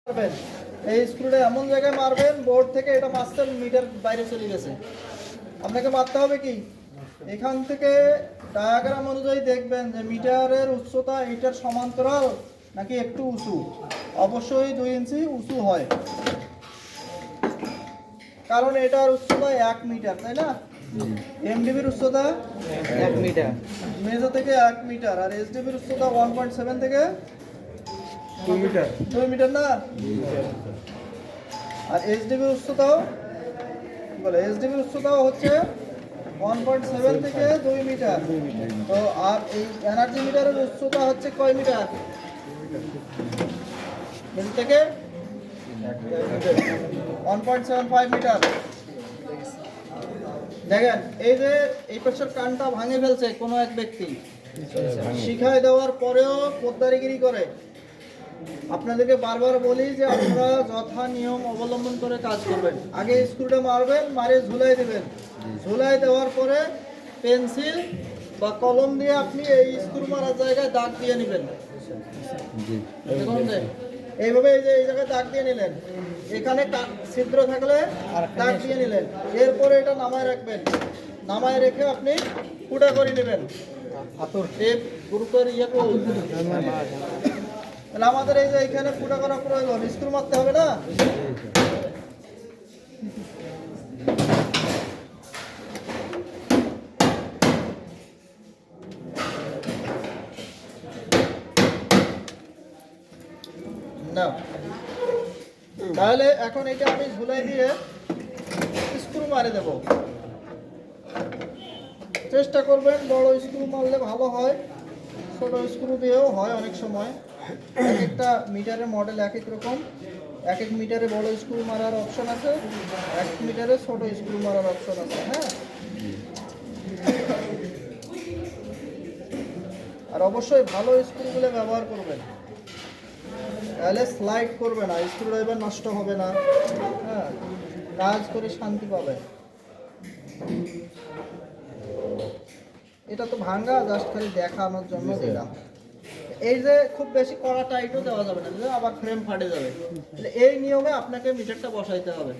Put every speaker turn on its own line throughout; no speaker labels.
মারবেন, এই স্ক্রুটা এমন জায়গায় মারবেন বোর্ড থেকে এটা মারছেন মিটার বাইরে চলে গেছে। আপনাকে মারতে হবে কি, এখান থেকে ডায়াগ্রাম অনুযায়ী দেখবেন যে মিটারের উচ্চতা এইটার সমান্তরাল নাকি একটু উঁচু। অবশ্যই 2 ইঞ্চি উঁচু হয়, কারণ এটার উচ্চতা 1 মিটার, তাই না? এমডিবির উচ্চতা
1 মিটার,
মেজো থেকে 1 মিটার, আর এসডিবির উচ্চতা 1.7 থেকে
2 মিটার,
2 মিটার না? আর এসডিবির উচ্চতাও এসডিবির উচ্চতাও হচ্ছে 1.7 থেকে 2 মিটার। তো আর এই এনার্জি মিটারের উচ্চতা হচ্ছে কয় মিটার? মেজো থেকে 1.75 মিটার। দেখেন এই যে এই পাশের কানটা ভাঙে ফেলছে কোনো এক ব্যক্তি, শিখাই দেওয়ার পরেও পোদ্দারিগিরি করে। আপনাদেরকে বারবার বলি যে আপনারা যথা নিয়ম অবলম্বন করে কাজ করবেন। আগে স্ক্রুটা মারবেন, মারে ঝুলাই দেবেন, ঝুলাই দেওয়ার পরে পেন্সিল বা কলম দিয়ে আপনি এই স্ক্রু মারার জায়গায় দাগ দিয়ে নেবেন। দেখুন যে এইভাবে এই যে এই জায়গায় দাগ দিয়ে নিলেন, এখানে ছিদ্র থাকলে দাগ দিয়ে নিলেন, এরপরে এটা নামায় রাখবেন, নামায় রেখে আপনি ফুটা করে নেবেন। টেপ গুরুত্বের তাহলে আমাদের এই যে এখানে ফুটা করা প্রয়োজন, স্ক্রু মারতে হবে না? না, তাহলে এখন এটা আমি ঝুলাই দিয়ে স্ক্রু মারে দেব। চেষ্টা করবেন বড় স্ক্রু মারলে ভালো হয়, ছোট স্ক্রু দিয়েও হয় অনেক সময়। এক একটা মিটারের মডেল এক এক রকম, এক এক মিটারে বড় স্ক্রু মারার অপশন আছে, এক মিটারে ছোট স্ক্রু মারার অপশন আছে। হ্যাঁ, আর অবশ্যই ভালো স্ক্রুগুলো ব্যবহার করবেন, তাহলে স্লাইড করবে না, স্ক্রু ড্রাইভার নষ্ট হবে না। হ্যাঁ, কাজ করে শান্তি পাবে। এটা তো ভাঙ্গা, জাস্ট খালি দেখানোর জন্য দিলাম। এই যে খুব বেশি কড়া টাইটও দেওয়া যাবে না, আবার ফ্রেম ফাটে যাবে। এই নিয়মে আপনাকে মিটারটা বসাইতে হবে।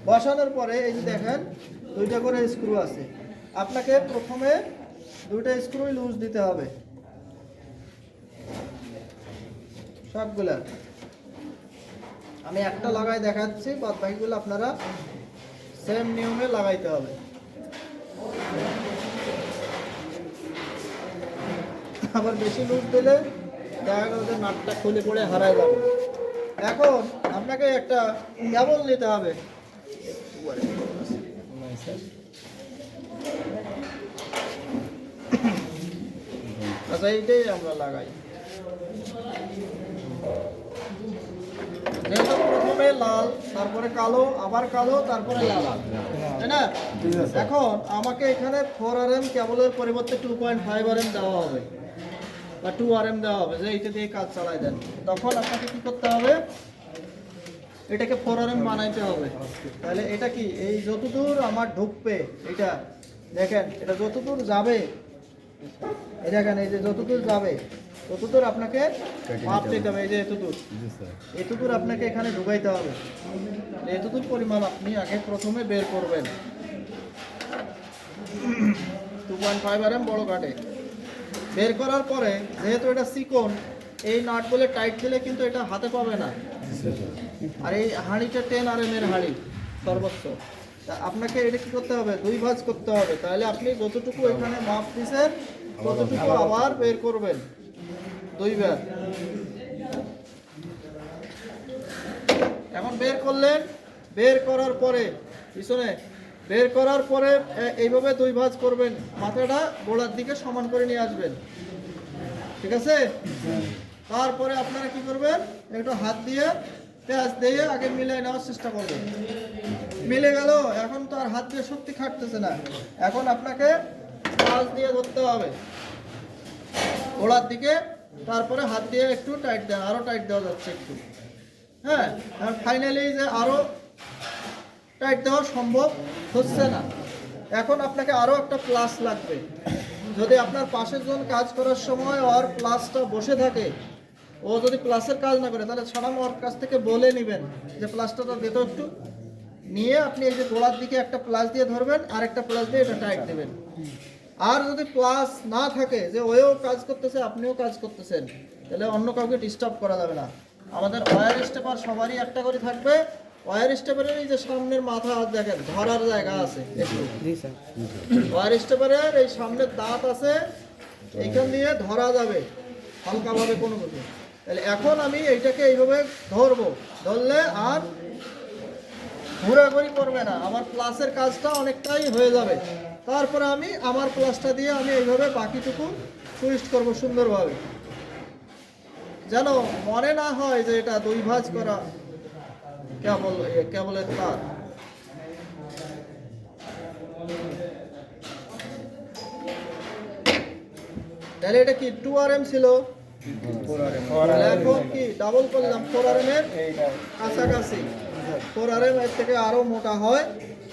বসানোর পরে এই যে দেখেন 2টা করে স্ক্রু আছে, আপনাকে প্রথমে 2টা স্ক্রুই লুজ দিতে হবে সবগুলা। আমি একটা লাগাই দেখাচ্ছি, বাদ বাকিগুলো আপনারা সেম নিয়মে লাগাইতে হবে। আবার বেশি লুজ দিলে দেখা গেল যে নাটটা খুলে পড়ে হারায় যাবে। এখন আপনাকে একটা কেবল নিতে হবে, আচ্ছা এইটাই আমরা লাগাই। যেহেতু প্রথমে লাল, তারপরে কালো, আবার কালো, তারপরে লাল, তাই না? এখন আমাকে এখানে 4 RM কেবলের পরিবর্তে 2.5 RM দেওয়া হবে বা 2 RM দেওয়া হবে, যে এইটা দিয়ে কাজ চালাই দেন। তখন আপনাকে কি করতে হবে, এটাকে 4 RM বানাইতে হবে। তাহলে এটা কি, এই যতদূর আমার ঢুকবে, এটা দেখেন এটা যতদূর যাবে, এই দেখেন এই যে যতদূর যাবে ততদূর আপনাকে মাপ দিতে হবে। এই যে এতদূর আপনাকে এখানে ঢুকাইতে হবে। এতদূর পরিমাণ আপনি আগে প্রথমে বের করবেন। 2.5 RM বড় কাটে বের করার পরে, যেহেতু এটা চিকন, এই নাট বলে টাইট দিলে কিন্তু এটা হাতে পাবে না। আর এই হাঁড়িটা 10 RM এর হাঁড়ি সর্বোচ্চ। তা আপনাকে এটা কি করতে হবে, 2 ভাঁজ করতে হবে। তাহলে আপনি যতটুকু এখানে মাপ দিয়েছেন ততটুকু আবার বের করবেন 2 বার। এখন বের করলেন, বের করার পরে পিছনে বের করার পরে এইভাবে 2 ভাঁজ করবেন, মাথাটা গোড়ার দিকে সমান করে নিয়ে আসবেন, ঠিক আছে? তারপরে আপনারা কি করবেন, একটু হাত দিয়ে পেঁয়াজ দিয়ে আগে মিলাই নেওয়ার চেষ্টা করবেন। মিলে গেল, এখন তো আর হাত দিয়ে শক্তি খাটতেছে না, এখন আপনাকে পাঁচ দিয়ে ধরতে হবে গোড়ার দিকে, তারপরে হাত দিয়ে একটু টাইট দেন, আরো টাইট দেওয়া যাচ্ছে একটু। হ্যাঁ, আর ফাইনালি যে আরো টাইট দেওয়া সম্ভব হচ্ছে না, এখন আপনাকে আরো একটা প্লাস লাগবে। যদি আপনার পাশের জন কাজ করার সময় আর প্লাসটা বসে থাকে, ও যদি প্লাসের কাজ না করে তাহলে সালাম ওর কাছ থেকে বলে নেবেন যে প্লাসটা দিতে একটু, নিয়ে আপনি এই যে গোড়ার দিকে একটা প্লাস দিয়ে ধরবেন আর একটা প্লাস দিয়ে এটা টাইট দেবেন। আর যদি প্লাস না থাকে, যে ওও কাজ করতেছে আপনিও কাজ করতেছেন, তাহলে অন্য কাউকে ডিস্টার্ব করা যাবে না। আমাদের ওয়্যার স্টেপার সবারই একটা করে থাকবে। ওয়্যার স্টেপারের এই যে সামনের মাথা দেখেন ধরার জায়গা আছে একটু,
জি স্যার।
ওয়্যার স্টেপারের এই সামনের দাঁত আছে, এইখান দিয়ে ধরা যাবে হালকাভাবে কোনো কিছু। তাহলে এখন আমি এইটাকে এইভাবে ধরবো, ধরলে আর ঘোরাঘুরি করবে না, আমার প্লাসের কাজটা অনেকটাই হয়ে যাবে। তারপরে আমি আমার প্লাসটা দিয়ে আমি এইভাবে বাকিটুকু টুইস্ট করব সুন্দরভাবে, যেন মনে না হয় যে এটা দুই ভাঁজ করা কেবলের তার। তাহলে এটা কি 2RM ছিল, তাহলে এখন কি ডাবল করলাম 4RM এর কাছাকাছি। 4RM এর থেকে আরো মোটা হয়,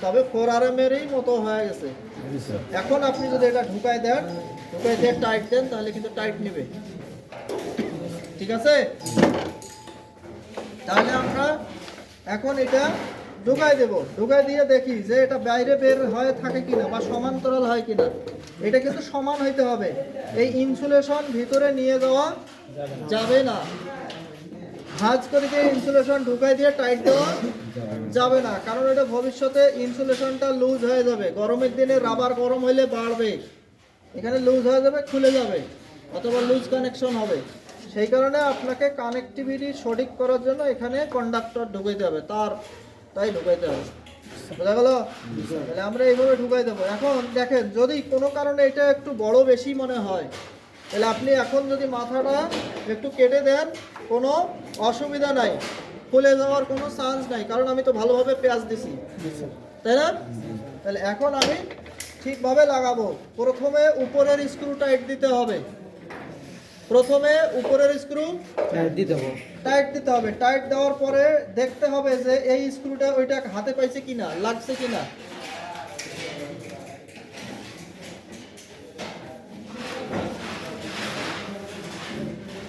তবে 4RM এরই মতো হয়ে গেছে। এখন আপনি যদি এটা ঢুকাই দেন, ঢুকাই দিয়ে টাইট দেন, তাহলে কিন্তু টাইট নেবে। ঠিক আছে, তাহলে আমরা এখন এটা ঢুকাই দেব, ঢুকাই দিয়ে দেখি যে এটা বাইরে বের হয়ে থাকে কিনা বা সমান্তরাল হয় কিনা। এটা কিন্তু সমান হইতে হবে, এই ইনসুলেশন ভিতরে নিয়ে যাওয়া যাবে না। ভাঁজ করে দিয়ে ইনসুলেশন ঢুকাই দিয়ে টাইট দেওয়া যাবে না, কারণ এটা ভবিষ্যতে ইনসুলেশনটা লুজ হয়ে যাবে। গরমের দিনে রাবার গরম হলে বাড়বে, এখানে লুজ হয়ে যাবে, খুলে যাবে, অথবা লুজ কানেকশন হবে। সেই কারণে আপনাকে কানেক্টিভিটি সঠিক করার জন্য এখানে কন্ডাক্টর ঢুকাইতে হবে, তাই ঢুকাইতে হবে। বোঝা গেল? তাহলে আমরা এইভাবে ঢুকাই দেবো। এখন দেখেন, যদি কোনো কারণে এটা একটু বড় বেশি মনে হয়, তাহলে আপনি এখন যদি মাথাটা একটু কেটে দেন, কোনো অসুবিধা নাই, খুলে যাওয়ার কোনো চান্স নাই, কারণ আমি তো ভালোভাবে পেঁয়াজ দিছি, তাই না? তাহলে এখন আমি ঠিকভাবে লাগাবো। প্রথমে উপরের স্ক্রু টাইট দিতে হবে, প্রথমে উপরের স্ক্রু টাইট দিতে হবে। টাইট দেওয়ার পরে দেখতে হবে যে এই স্ক্রুটা ওইটা হাতে পাইছে কিনা, লাগছে কিনা।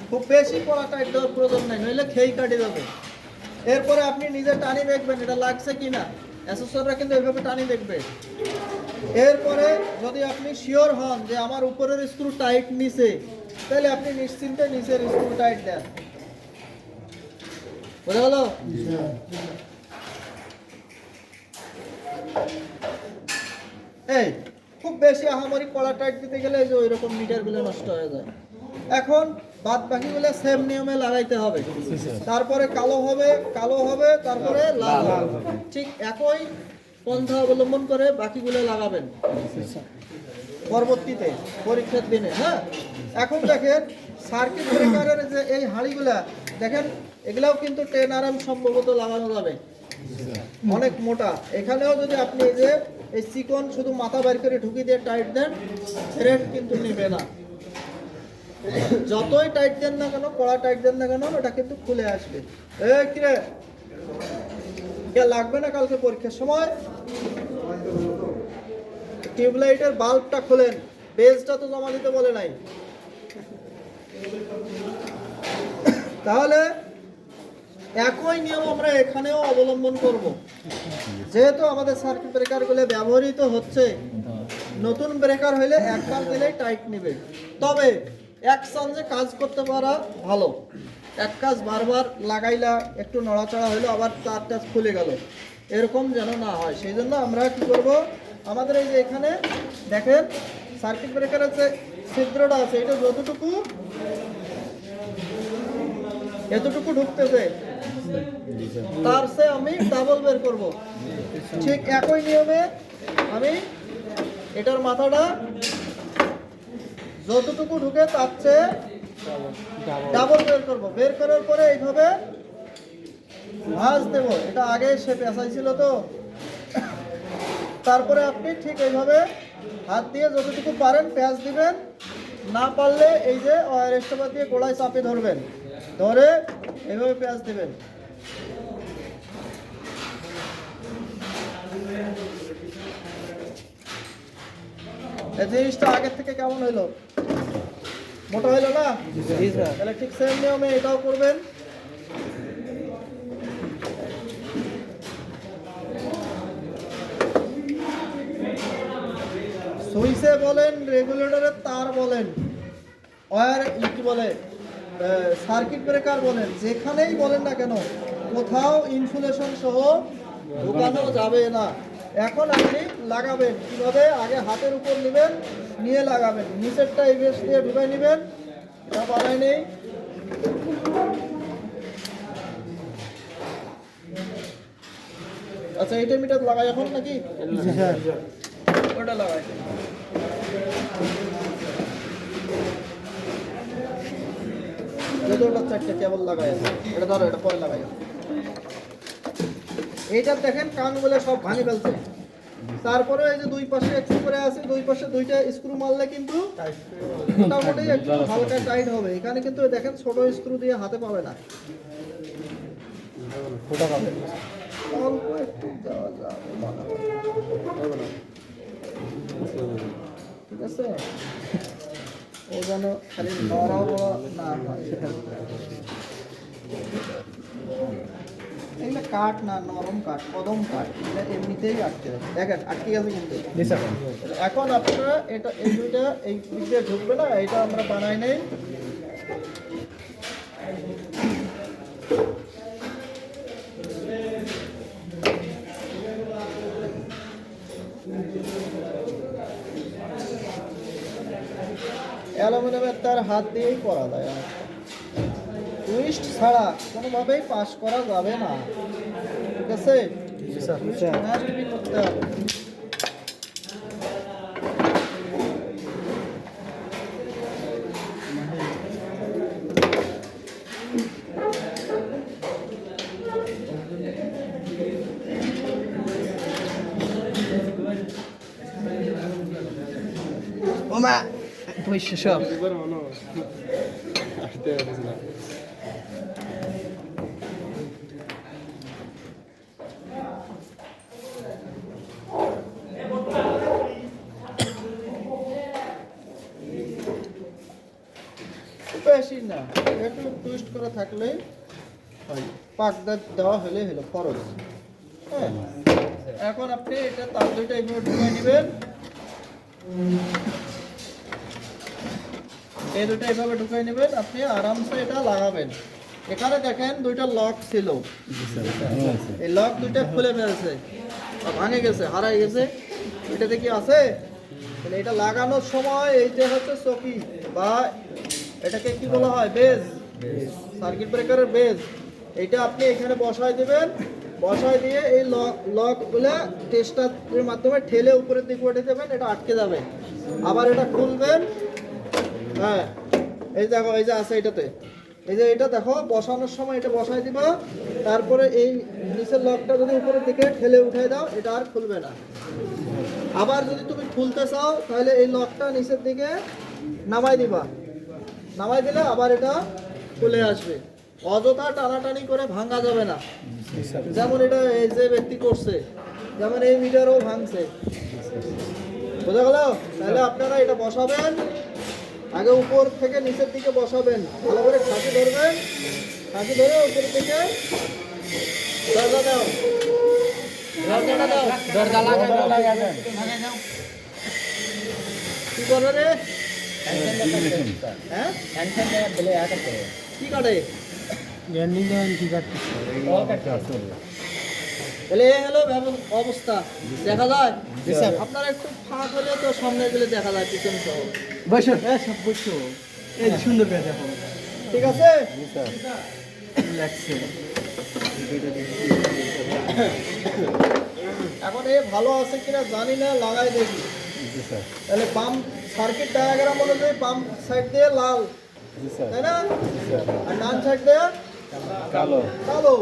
খুব বেশি কড়া টাইট দেওয়ার প্রয়োজন নাই, নইলে খেই কাটে যাবে। এরপরে আপনি নিজে টানি দেখবেন এটা লাগছে কিনা, অ্যাসেসররা কিন্তু এইভাবে টানি দেখবে। এরপরে যদি আপনি শিওর হন যে আমার উপরের স্ক্রু টাইট নিছে, তাহলে আপনি নিশ্চিন্তে নিচের স্ক্রু টাইট দেন। বোঝা গেল? এই খুব বেশি আহামরি কড়া টাইট দিতে গেলে যে ওই রকম মিটারগুলো নষ্ট হয়ে যায়। এখন বাদ বাকিগুলো সেম নিয়মে লাগাইতে হবে, তারপরে কালো হবে, তারপরে লাল হবে। ঠিক একই পন্থা অবলম্বন করে বাকিগুলো লাগাবেন পরবর্তীতে পরীক্ষার দিনে। হ্যাঁ, এখন দেখেন সার্কিট ব্রেকারের যে এই হাঁড়িগুলা দেখেন, এগুলাও কিন্তু 10RM সম্ভবত লাগানো যাবে, অনেক মোটা। এখানেও যদি আপনি এই যে এই চিকন শুধু মাথা বের করে ঢুকিয়ে দিয়ে টাইট দেন, থ্রেড কিন্তু নেবে না। যতই টাইট দেন না কেন, কড়া টাইট দেন না কেন, এটা কিন্তু খুলে আসবে। এই কিরে, লাগবে না কালকে পরীক্ষার সময়? টিউবলাইটের বাল্বটা খোলেন, বেজটা তো জমা দিতে বলে নাই। তাহলে একই নিয়ম আমরা এখানেও অবলম্বন করব। যেহেতু আমাদের সার্কিট ব্রেকারগুলো ব্যবহৃত হচ্ছে, নতুন ব্রেকার হইলে একবার দিলেই টাইট নেবে। তবে এক চান্সে কাজ করতে পারা ভালো, এক কাজ বারবার লাগাইলা একটু নড়াচড়া হইলো আবার তারটা খুলে গেল, এরকম যেন না হয়। সেই জন্য আমরা কি করব, আমাদের এই যে এখানে দেখেন সার্কিট ব্রেকারের যে ছিদ্রটা আছে, এটা এতটুকু ঢুকতেছে, তার সে আমি ডাবল বের করব। ঠিক একই নিয়মে আমি এটার মাথাটা যতটুকু ঢুকে তার চেয়ে ডাবল বের করব। বের করার পরে এইভাবে ভাঁজ দেব। এটা আগে সে পেঁচাইছিল তো, তারপরে আপনি ঠিক এইভাবে হাত দিয়ে যতটুকু পারেন পেঁয়াজ দিবেন, না পারলে এই যে ওয়্যার স্টেপার দিয়ে গোড়ায় চাপে ধরবেন, ধরে এইভাবে পেঁয়াজ দেবেন। এই জিনিসটা আগের থেকে কেমন হইলো? মোটা হইলো না?
জি স্যার।
তাহলে ঠিক সেম নিয়মে এটাও করবেন। সুইচে বলেন, রেগুলেটরের তার বলেন, ওয়্যার কি বলে, সার্কিট ব্রেকার বলেন, যেখানেই বলেন না কেন, কোথাও ইনসুলেশন সহ ঢোকানো যাবে না। এখন আপনি লাগাবেন কিভাবে? আগে হাতের উপর নেবেন, নিয়ে লাগাবেন। নিচেরটা এবিএস দিয়ে ঢুকাই নেবেন, এটা বানাই নেই। আচ্ছা, এইটা মিটার লাগাই এখন নাকি?
জি স্যার।
ওটা লাগাই। যদি ওটা চারটে কেবল লাগাই আছে, এটা ধরো, এটা পরে লাগাই। এইটা দেখেন কানগুলো সব ভাঙে ফেলছে। তারপরে এই যে দুই পাশে একটু করে আছে, দুই পাশে দুইটা স্ক্রু মারলে কিন্তু মোটামুটি একটু হালকা টাইট হবে। এখানে কিন্তু দেখেন ছোট স্ক্রু দিয়ে হাতে পাবে না,
ওটা পাবে।
অল্প একটু দেওয়া যাবে মনে হয়। ঠিক আছে, ও যেন খালি নরম না হয়। এগুলো কাঠ না, নরম কাঠ, কদম কাঠ, এগুলো এমনিতেই আটকে দেয়। দেখেন আটকে গেছে কিন্তু।
জি স্যার।
এখন আপনারা এটা এই দুইটা এই দিক দিয়ে ঢুকবে না, এটা আমরা বানাই নেই। অ্যালুমিনিয়ামের তার হাত দিয়েই করা যায়, টুইস্ট ছাড়া কোনোভাবেই পাস করা যাবে না। ঠিক আছে,
জি স্যার।
টুইস্ট মাস্ট বি করতে হবে।
ওমা পয়সা সব।
বেশি না, একটু টুইস্ট করে থাকলে পাকদার দেওয়া হলে হলো খরচ। হ্যাঁ, এখন আপনি এটা তার দুইটা এইভাবে ঢুকিয়ে নেবেন, এই দুটো এইভাবে ঢুকিয়ে নেবেন, আপনি আরামসে এটা লাগাবেন। এখানে দেখেন দুইটা লক ছিল, এই লক দুইটা খুলে ফেলছে, ভাঙে গেছে, হারাই গেছে। এটাতে কি আছে? তাহলে এটা লাগানোর সময় এইটা হচ্ছে চকি বা এটাকে কি বলা হয়, বেজ, সার্কিট ব্রেকারের বেজ। এইটা আপনি এখানে বসায় দেবেন, বসায় দিয়ে এই লকগুলা টেস্টারের মাধ্যমে ঠেলে উপরের দিকে উঠে দেবেন, এটা আটকে যাবে। আবার এটা খুলবেন, হ্যাঁ এই দেখো, এই যে আছে এটাতে, এই যে এটা দেখো বসানোর সময় এটা বসাই দিবা, তারপরে এই নিচের লকটা যদি উপরের দিকে ঠেলে উঠাই দাও, এটা আর খুলবে না। আবার যদি তুমি খুলতে চাও তাহলে এই লকটা নিচের দিকে নামাই দিবা, নামাই দিলে আবার এটা খুলে আসবে। অযথা টানাটানি করে ভাঙা যাবে না, যেমন এটা এই যে ব্যক্তি করছে, যেমন এই মিটারও ভাঙছে। বোঝা গেল? তাহলে আপনারা এটা বসাবেন, আগে উপর থেকে নিচের দিকে বসাবেন, ভালো করে খাঁচি ধরবেন, খাঁচি ধরে উপর থেকে দরজা দাও, দরজাটা দাও,
দরজা লাগাবেন।
কি করবে রে? হ্যাঁ,
বলে আটা করে
কি কাটে?
গ্যান্ডিং দেন কি কাটছে?
তাহলে এই হলো অবস্থা, দেখা যায়। আপনারা একটু ফাঁক হলে তো সামনে গেলে দেখা যায় পিছন সহ।
বসো সব বসো। এই সুন্দর করে দেখো।
ঠিক আছে,
লাগছে।
এখন এই ভালো আছে কিনা জানি না, লাগাই দেখি। তাহলে পাম্প সার্কিট ডায়াগ্রাম অনুযায়ী পাম্প সাইড দিয়ে লাল, তাই না? আর ডান সাইড দিয়ে
কালো।
কালো।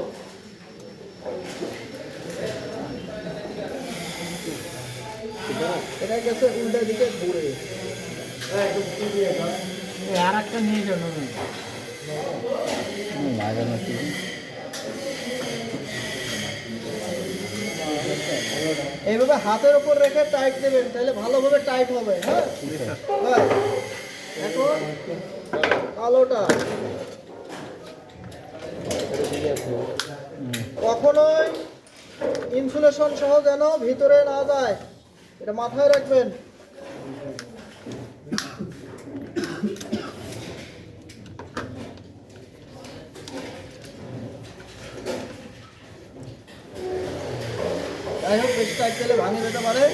এটা গেছে উল্টা দিকে ঘুরে।
আর একটা নিয়ে যাও লাগানো কি?
এইভাবে হাতের উপর রেখে টাইট দেবেন, তাহলে ভালোভাবে টাইট হবে। হ্যাঁ, হ্যাঁ। এখন কালোটা কখনোই ইনসুলেশন সহ যেন ভিতরে না যায়, এটা মাথায় রাখবেন। যাই হোক বেশি টাইট দিলে ভাঙে যেতে পারে।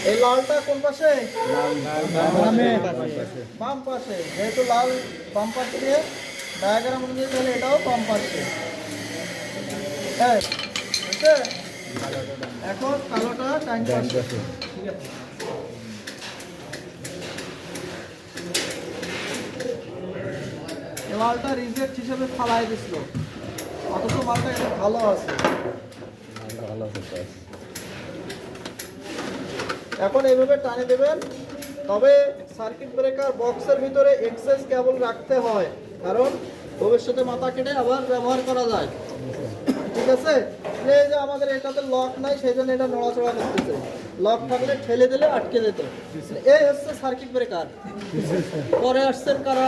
এই লালটা কোন পাশে? বাম পাশে। যেহেতু লাল বাম পাশে দিয়ে ডায়াগ্রাম অনুযায়ী তাহলে এটাও বাম পাশে। হ্যাঁ, বুঝছে? এখন কালোটা ডান পাশে। ঠিক আছে। এই মালটা রিজেক্ট হিসেবে ফালাই দিছিল, অথচ মালটা এটা ভালো আছে। এখন এইভাবে টানে দেবেন। তবে সার্কিট ব্রেকার বক্সের ভিতরে এক্সেস কেবল রাখতে হয়, কারণ ভবিষ্যতে মাথা কেটে আবার ব্যবহার করা যায়। ঠিক আছে, এই যে আমাদের এটাতে লক নাই, সেই জন্য এটা নড়াচড়া করতেছে। লক থাকলে ঠেলে দিলে আটকে যেত। এই হচ্ছে সার্কিট ব্রেকার। পরে আসছেন কারা?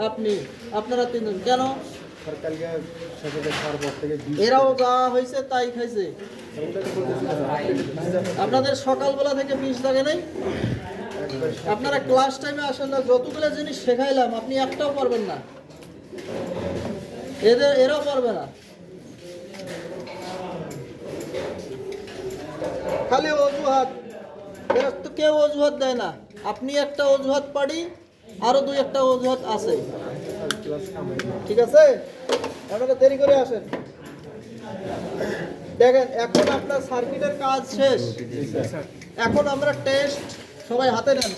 আপনি, আপনারা তিনজন। কেন? এরাও যা হয়েছে তাই খাইছে। আপনাদের সকালবেলা থেকে বিষ লাগে নাই? আপনারা ক্লাস টাইমে আসেন না? যতগুলো জিনিস শেখাইলাম আপনি একটাও পারবেন না, এরাও পারবে না। খালি অজুহাত, এরা তো কেউ অজুহাত দেয় না। আপনি একটা অজুহাত পারি, আরো দুই একটা অজুহাত আছে। ঠিক আছে, আপনারা দেরি করে আসেন। দেখেন এখন আপনার সার্কিটের কাজ শেষ। এখন আমরা টেস্ট, সবাই হাতে নেন,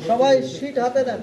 সবাই শীট হাতে নেন।